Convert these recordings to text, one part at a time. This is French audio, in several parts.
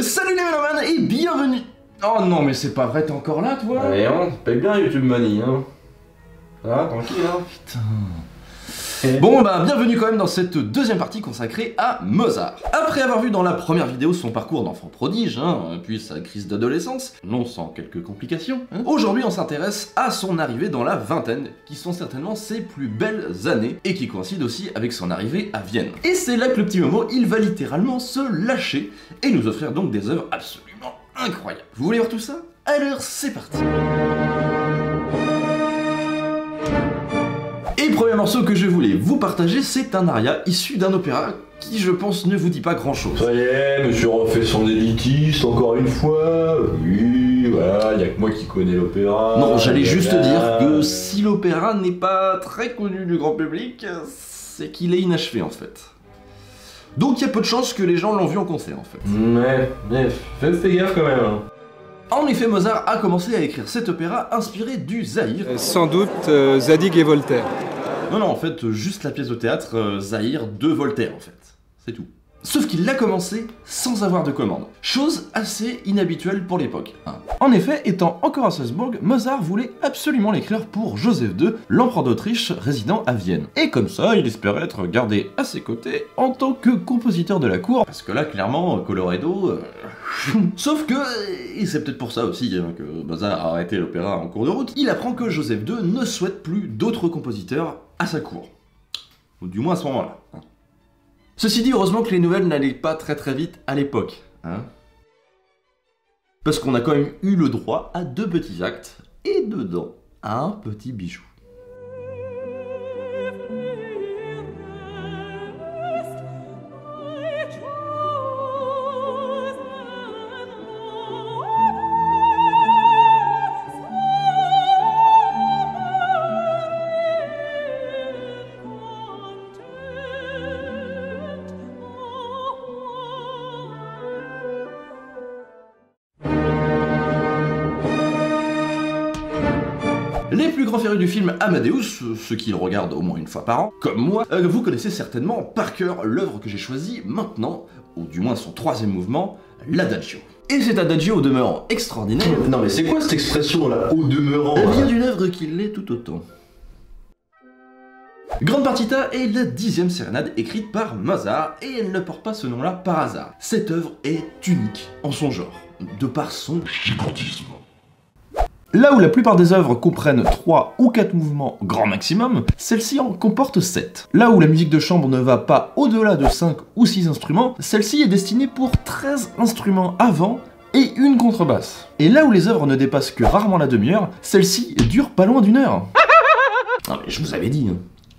Salut les mélomanes et bienvenue. Oh non mais c'est pas vrai, t'es encore là toi? Allez hein, paye bien YouTube Money hein. Ça va, tranquille hein. Putain. Bon bah bienvenue quand même dans cette deuxième partie consacrée à Mozart. Après avoir vu dans la première vidéo son parcours d'enfant prodige, puis sa crise d'adolescence, non sans quelques complications, aujourd'hui on s'intéresse à son arrivée dans la vingtaine, qui sont certainement ses plus belles années, et qui coïncide aussi avec son arrivée à Vienne. Et c'est là que le petit Momo, il va littéralement se lâcher, et nous offrir donc des œuvres absolument incroyables. Vous voulez voir tout ça? Alors c'est parti. Et le premier morceau que je voulais vous partager, c'est un aria issu d'un opéra qui, je pense, ne vous dit pas grand-chose. Ça y est, monsieur refait son élitiste encore une fois. Oui, voilà, y a que moi qui connais l'opéra. Non, j'allais juste dire que si l'opéra n'est pas très connu du grand public, c'est qu'il est inachevé en fait. Donc il y a peu de chances que les gens l'ont vu en concert en fait. Mais fais gaffe quand même. Hein. En effet, Mozart a commencé à écrire cet opéra inspiré du Zaïre. Sans doute Zadig et Voltaire. Non, en fait, juste la pièce de théâtre Zaïre de Voltaire, en fait. C'est tout. Sauf qu'il l'a commencé sans avoir de commande. Chose assez inhabituelle pour l'époque. En effet, étant encore à Salzbourg, Mozart voulait absolument l'écrire pour Joseph II, l'empereur d'Autriche résidant à Vienne. Et comme ça, il espérait être gardé à ses côtés en tant que compositeur de la cour. Parce que là, clairement, Colloredo... Sauf que, et c'est peut-être pour ça aussi que Mozart a arrêté l'opéra en cours de route, il apprend que Joseph II ne souhaite plus d'autres compositeurs à sa cour. Ou du moins à ce moment-là. Ceci dit, heureusement que les nouvelles n'allaient pas très vite à l'époque. Parce qu'on a quand même eu le droit à 2 petits actes, et dedans, à un petit bijou. Les plus grands férus du film Amadeus, ceux qui le regardent au moins une fois par an, comme moi, vous connaissez certainement par cœur l'œuvre que j'ai choisie maintenant, ou du moins son 3e mouvement, l'Adagio. Et cet Adagio au demeurant extraordinaire... Non mais c'est quoi cette expression là, au demeurant? Elle vient d'une œuvre qui l'est tout autant. Grande Partita est la 10e sérénade écrite par Mozart, et elle ne porte pas ce nom-là par hasard. Cette œuvre est unique en son genre, de par son gigantisme. Là où la plupart des œuvres comprennent 3 ou 4 mouvements grand maximum, celle-ci en comporte 7. Là où la musique de chambre ne va pas au-delà de 5 ou 6 instruments, celle-ci est destinée pour 13 instruments avant et une contrebasse. Et là où les œuvres ne dépassent que rarement la demi-heure, celle-ci dure pas loin d'1 heure. Non mais je vous avais dit,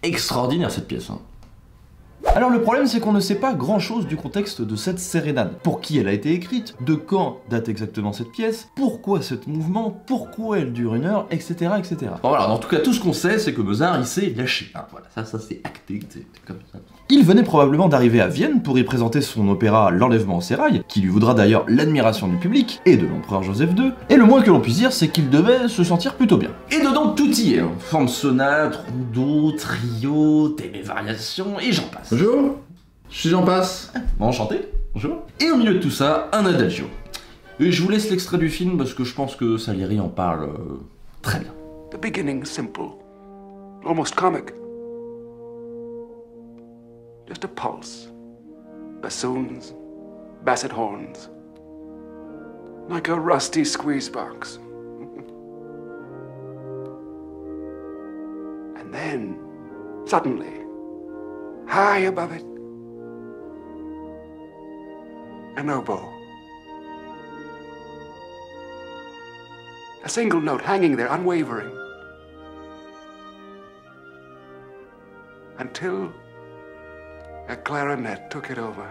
extraordinaire cette pièce. Alors le problème c'est qu'on ne sait pas grand chose du contexte de cette sérénade. Pour qui elle a été écrite, de quand date exactement cette pièce, pourquoi ce mouvement, pourquoi elle dure 1 heure, etc. etc. Bon voilà, en tout cas tout ce qu'on sait c'est que Mozart il s'est lâché. Voilà, ça c'est acté, c'est comme ça. Il venait probablement d'arriver à Vienne pour y présenter son opéra L'Enlèvement au sérail, qui lui vaudra d'ailleurs l'admiration du public et de l'empereur Joseph II, et le moins que l'on puisse dire c'est qu'il devait se sentir plutôt bien. Et dedans tout y est, forme sonate, rondo, trio, thème et variations, et j'en passe. Bonjour, j'en passe. Bon, enchanté, bonjour. Et au milieu de tout ça, un adagio. Et je vous laisse l'extrait du film parce que je pense que Salieri en parle très bien. The beginning simple, almost comic. Just a pulse, bassoons, basset horns, like a rusty squeeze box. And then, suddenly, high above it, an oboe. A single note hanging there, unwavering. Until a clarinet took it over.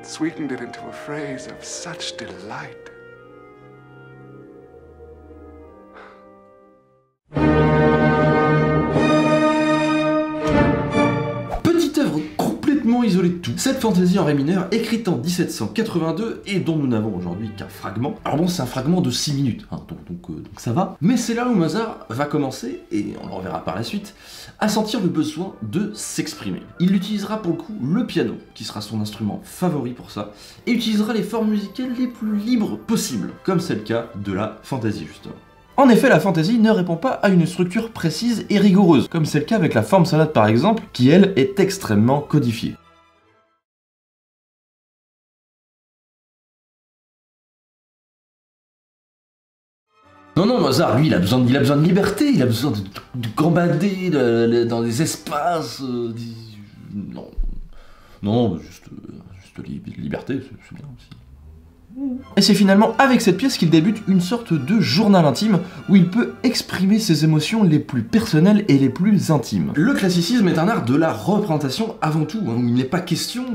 Sweetened it into a phrase of such delight. Petite œuvre complètement isolée dévoiler tout. Cette fantaisie en ré mineur, écrite en 1782 et dont nous n'avons aujourd'hui qu'un fragment. Alors bon, c'est un fragment de 6 minutes, hein, donc ça va. Mais c'est là où Mozart va commencer, et on le reverra par la suite, à sentir le besoin de s'exprimer. Il utilisera pour le coup le piano, qui sera son instrument favori pour ça, et utilisera les formes musicales les plus libres possibles, comme c'est le cas de la fantaisie justement. En effet, la fantaisie ne répond pas à une structure précise et rigoureuse, comme c'est le cas avec la forme sonate par exemple, qui elle est extrêmement codifiée. Non, Mozart, lui, il a besoin de liberté, il a besoin de gambader dans les espaces. Non, juste liberté, c'est bien aussi. Et c'est finalement avec cette pièce qu'il débute une sorte de journal intime où il peut exprimer ses émotions les plus personnelles et les plus intimes. Le classicisme est un art de la représentation avant tout, où il n'est pas question,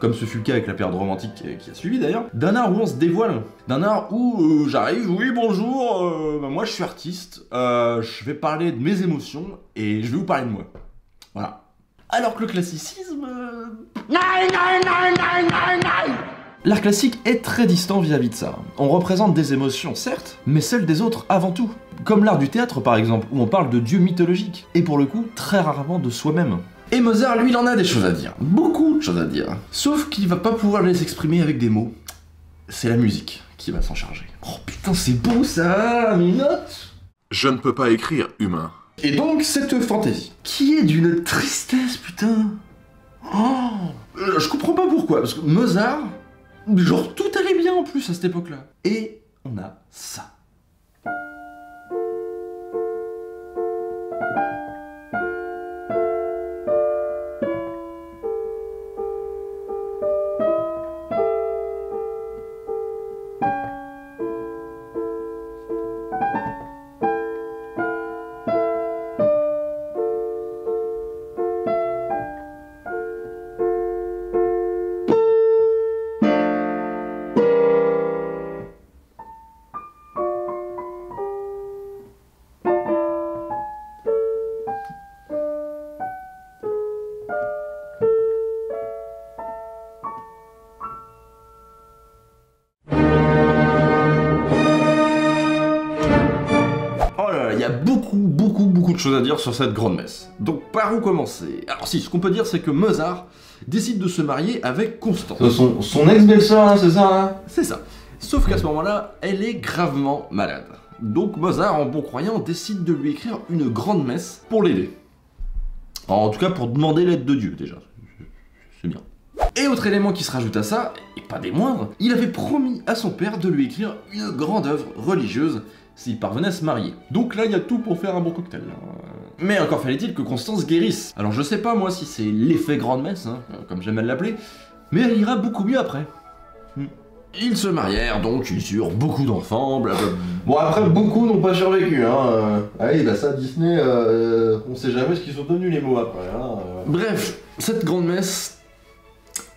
comme ce fut le cas avec la période romantique qui a suivi d'ailleurs, d'un art où on se dévoile, d'un art où j'arrive, oui bonjour, moi je suis artiste, je vais parler de mes émotions et je vais vous parler de moi. Voilà. Alors que le classicisme... L'art classique est très distant vis-à-vis de ça. On représente des émotions, certes, mais celles des autres avant tout. Comme l'art du théâtre par exemple, où on parle de dieux mythologiques, et pour le coup, très rarement de soi-même. Et Mozart, lui, il en a des choses à dire. Beaucoup de choses à dire. Sauf qu'il va pas pouvoir les exprimer avec des mots. C'est la musique qui va s'en charger. Oh putain, c'est beau ça, mes notes. Je ne peux pas écrire, humain. Et donc, cette fantaisie, qui est d'une tristesse, putain. Je comprends pas pourquoi, parce que Mozart... Genre tout allait bien en plus à cette époque-là. Et on a ça. Beaucoup de choses à dire sur cette grande messe. Donc par où commencer? Alors si, ce qu'on peut dire c'est que Mozart décide de se marier avec Constance. Son ex-belle-sœur, hein, c'est ça hein? C'est ça. Sauf qu'à ce moment-là, elle est gravement malade. Donc Mozart, en bon croyant, décide de lui écrire une grande messe pour l'aider. En tout cas pour demander l'aide de Dieu déjà. C'est bien. Et autre élément qui se rajoute à ça, et pas des moindres, il avait promis à son père de lui écrire une grande œuvre religieuse s'il parvenait à se marier. Donc là, il y a tout pour faire un bon cocktail. Mais encore fallait-il que Constance guérisse. Alors je sais pas moi si c'est l'effet grande messe, hein, comme j'aime à l'appeler, mais elle ira beaucoup mieux après. Ils se marièrent donc, ils eurent beaucoup d'enfants, blablabla. Bon après, beaucoup n'ont pas survécu, hein. Ah oui, bah ça, Disney, on sait jamais ce qu'ils sont devenus les mots après, hein. Bref, cette grande messe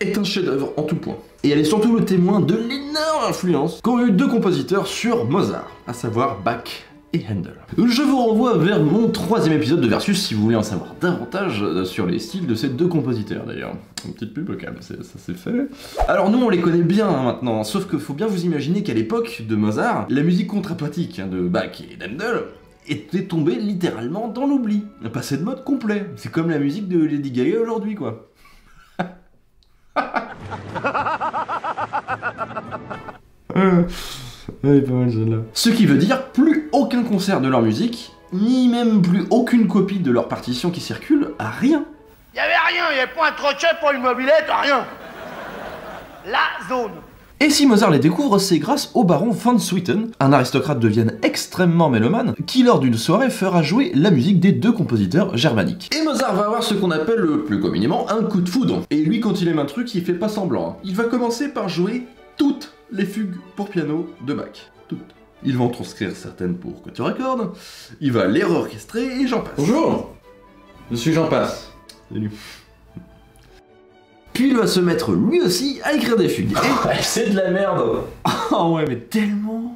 est un chef-d'œuvre en tout point. Et elle est surtout le témoin de l'énorme influence qu'ont eu deux compositeurs sur Mozart, à savoir Bach et Handel. Je vous renvoie vers mon 3e épisode de Versus si vous voulez en savoir davantage sur les styles de ces deux compositeurs d'ailleurs. Une petite pub quand même, ça c'est fait. Alors nous on les connaît bien maintenant, sauf que faut bien vous imaginer qu'à l'époque de Mozart, la musique contrapuntique de Bach et d'Handel était tombée littéralement dans l'oubli, passée de mode complet. C'est comme la musique de Lady Gaga aujourd'hui quoi. Elle est pas mal celle-là. Ce qui veut dire plus aucun concert de leur musique, ni même plus aucune copie de leur partition qui circule, à rien. Y'avait rien, y'avait pas un crochet pour une mobilette, rien. La zone. Et si Mozart les découvre, c'est grâce au baron von Swieten, un aristocrate de Vienne extrêmement mélomane, qui lors d'une soirée fera jouer la musique des deux compositeurs germaniques. Et Mozart va avoir ce qu'on appelle le plus communément un coup de foudre. Et lui, quand il aime un truc, il fait pas semblant. Il va commencer par jouer toutes les fugues pour piano de Bach. Toutes. Il va en transcrire certaines pour que tu recordes, il va les réorchestrer et j'en passe. Bonjour, je suis Jean Passe. Salut. Puis il va se mettre lui aussi à écrire des fugues. Et... c'est de la merde. Oh ouais, mais tellement...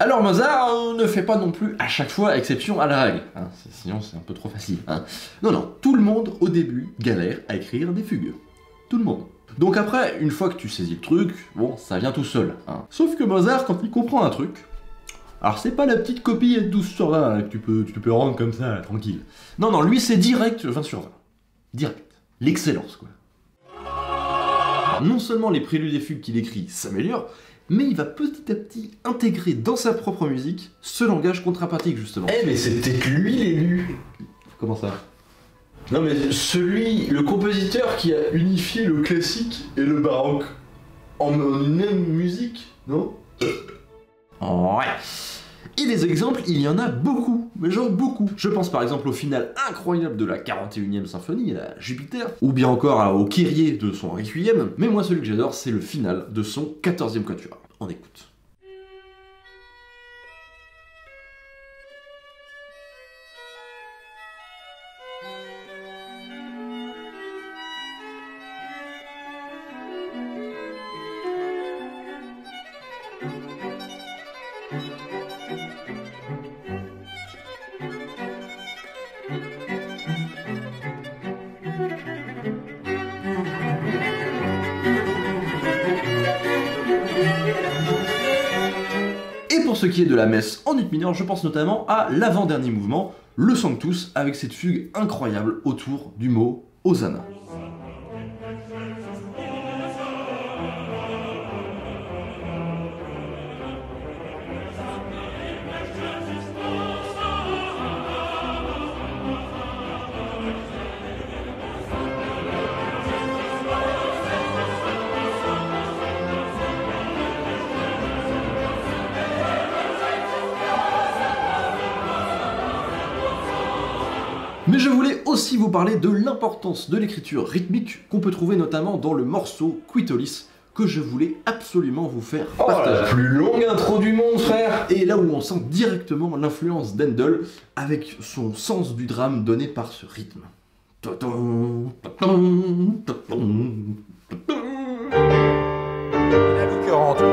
Alors Mozart ne fait pas non plus à chaque fois exception à la règle, hein, sinon c'est un peu trop facile. Hein. Non, tout le monde au début galère à écrire des fugues. Tout le monde. Donc après, une fois que tu saisis le truc, bon, ça vient tout seul. Hein. Sauf que Mozart, quand il comprend un truc, alors c'est pas la petite copie 12 sur 20 là, que tu peux rendre comme ça, là, tranquille. Non, lui c'est direct 20 sur 20. Direct. L'excellence, quoi. Alors, non seulement les préludes et fugues qu'il écrit s'améliorent, mais il va petit à petit intégrer dans sa propre musique ce langage contrapuntique, justement. Eh mais c'est peut-être lui l'élu. Comment ça? Non mais le compositeur qui a unifié le classique et le baroque en une même musique, non? Ouais. Et des exemples, il y en a beaucoup, mais genre beaucoup. Je pense par exemple au final incroyable de la 41e symphonie, la Jupiter, ou bien encore au Kyrie de son Requiem, mais moi celui que j'adore, c'est le final de son 14e quatuor. On écoute. Et pour ce qui est de la messe en ut mineur, je pense notamment à l'avant-dernier mouvement, le Sanctus, avec cette fugue incroyable autour du mot Hosanna. Mais je voulais aussi vous parler de l'importance de l'écriture rythmique qu'on peut trouver notamment dans le morceau Quitolis que je voulais absolument vous faire partager. La plus longue intro du monde, frère. Et là où on sent directement l'influence d'Handel avec son sens du drame donné par ce rythme. La vie qui rentre.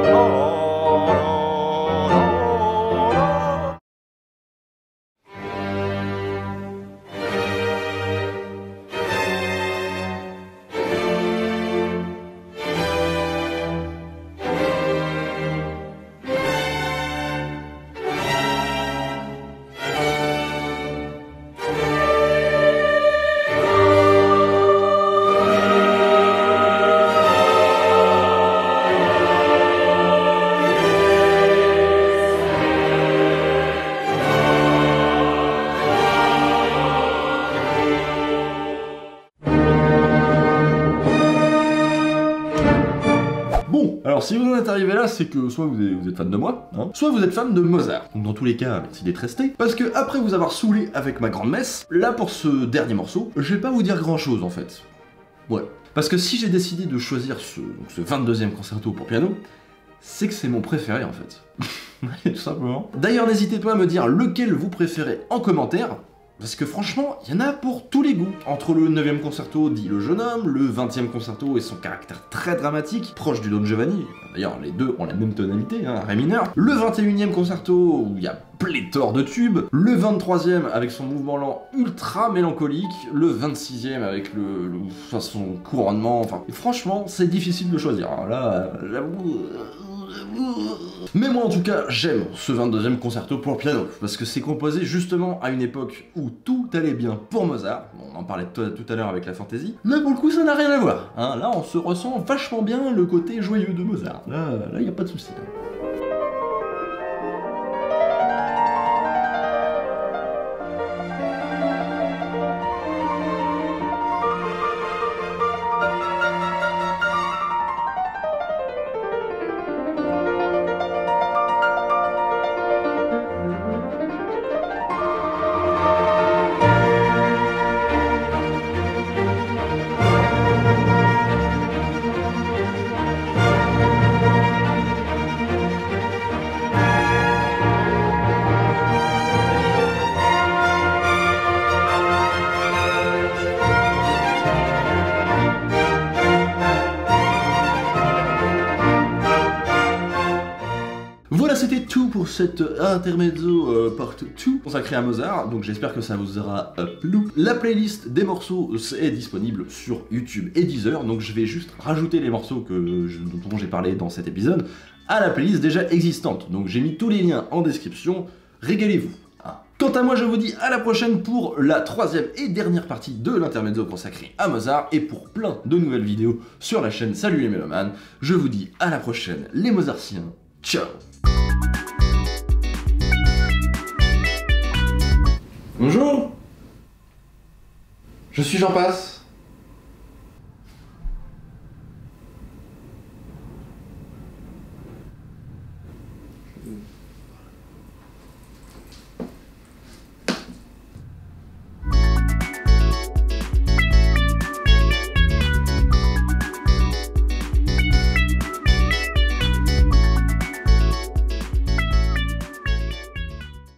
Alors si vous en êtes arrivé là, c'est que soit vous êtes fan de moi, hein, soit vous êtes fan de Mozart. Donc dans tous les cas, merci d'être resté. Parce que après vous avoir saoulé avec ma grande messe, là pour ce dernier morceau, je vais pas vous dire grand chose en fait. Ouais. Parce que si j'ai décidé de choisir ce 22e concerto pour piano, c'est que c'est mon préféré en fait. Tout simplement. D'ailleurs n'hésitez pas à me dire lequel vous préférez en commentaire. Parce que franchement, il y en a pour tous les goûts. Entre le 9e concerto dit le jeune homme, le 20e concerto et son caractère très dramatique, proche du Don Giovanni, d'ailleurs les deux ont la même tonalité, hein, ré mineur, le 21e concerto où il y a pléthore de tubes, le 23e avec son mouvement lent ultra mélancolique, le 26e avec son couronnement, enfin, et franchement, c'est difficile de choisir. Alors là, j'avoue... Mais moi en tout cas j'aime ce 22e concerto pour piano parce que c'est composé justement à une époque où tout allait bien pour Mozart. Bon, on en parlait tout à l'heure avec la fantaisie. Là pour le coup ça n'a rien à voir. Hein. Là on se ressent vachement bien le côté joyeux de Mozart. Là y a pas de souci. Voilà, c'était tout pour cet intermezzo part 2 consacré à Mozart, donc j'espère que ça vous aura plu. La playlist des morceaux est disponible sur YouTube et Deezer, donc je vais juste rajouter les morceaux dont j'ai parlé dans cet épisode à la playlist déjà existante. Donc j'ai mis tous les liens en description, régalez-vous. Quant à moi, je vous dis à la prochaine pour la 3e et dernière partie de l'intermezzo consacré à Mozart, et pour plein de nouvelles vidéos sur la chaîne Salut les Mélomanes. Je vous dis à la prochaine les Mozartiens, ciao. Bonjour, je suis Jean Passe.